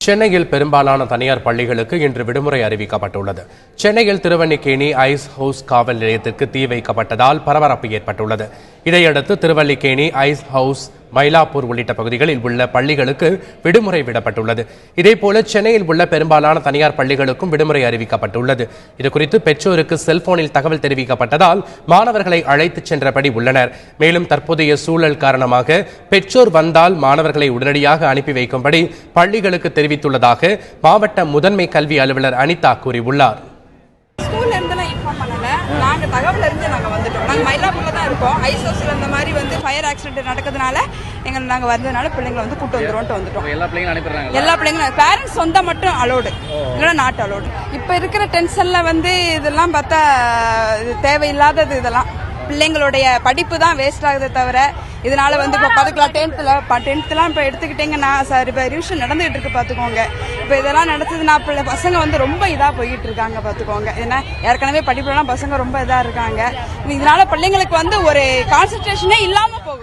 சென்னையில் பெரும்பாலான தனியார் பள்ளிகளுக்கு இன்று விடுமுறை அறிவிக்கப்பட்டுள்ளது. சென்னையில் திருவல்லிக்கேணி ஐஸ் ஹவுஸ் காவல் நிலையத்திற்கு தீ வைக்கப்பட்டதால் பரபரப்பு ஏற்பட்டுள்ளது. இதையடுத்து திருவல்லிக்கேணி ஐஸ் ஹவுஸ், மயிலாப்பூர் உள்ளிட்ட பகுதிகளில் உள்ள பள்ளிகளுக்கு விடுமுறை விடப்பட்டுள்ளது. இதேபோல சென்னையில் உள்ள பெரும்பாலான தனியார் பள்ளிகளுக்கும் விடுமுறை அறிவிக்கப்பட்டுள்ளது. இதுகுறித்து பெற்றோருக்கு செல்போனில் தகவல் தெரிவிக்கப்பட்டதால் மாணவர்களை அழைத்துச் சென்றபடி உள்ளனர். மேலும் தற்போதைய சூழல் காரணமாக பெற்றோர் வந்தால் மாணவர்களை உடனடியாக அனுப்பி வைக்கும்படி பள்ளிகளுக்கு தெரிவித்துள்ளதாக மாவட்ட முதன்மை கல்வி அலுவலர் அனிதா கூறியுள்ளார். நாங்க தகவல் இருந்து நாங்க வந்துட்டோம். நாங்க மயிலாப்பூர்ல தான் இருக்கோம். ஐஸ் ஹவுஸ்ல இந்த மாதிரி ஃபயர் ஆக்சிடென்ட் நடக்கிறதுனால நாங்க வந்ததுனால பிள்ளைங்களை கூட்டு வந்துட்டோம். எல்லா பிள்ளைங்களும் அனுப்பிடுறாங்க. எல்லா பிள்ளைங்களும் பேரண்ட்ஸ் சொந்த மட்டும் அலோடு, இல்லைன்னா நாட் அலோடு. இப்ப இருக்கிற டென்ஷன்ல இதெல்லாம் பார்த்தா இது தேவையில்லாதது. இதெல்லாம் பிள்ளைங்களுடைய படிப்பு தான் வேஸ்ட் ஆகுது தவிர இதனால இப்போ பார்த்துக்கலாம். டென்த்லாம் இப்போ எடுத்துக்கிட்டீங்கன்னா சார் இப்போ ரிவிஷன் நடந்துகிட்டு இருக்கு பார்த்துக்கோங்க. இப்போ இதெல்லாம் நடந்ததுன்னா பசங்க ரொம்ப இதாக போய்கிட்டு இருக்காங்க பார்த்துக்கோங்க. ஏன்னா ஏற்கனவே படிப்புலாம் பசங்க ரொம்ப இதாக இருக்காங்க. இதனால பிள்ளைங்களுக்கு ஒரு கான்சன்ட்ரேஷனே இல்லாமல் போகுது.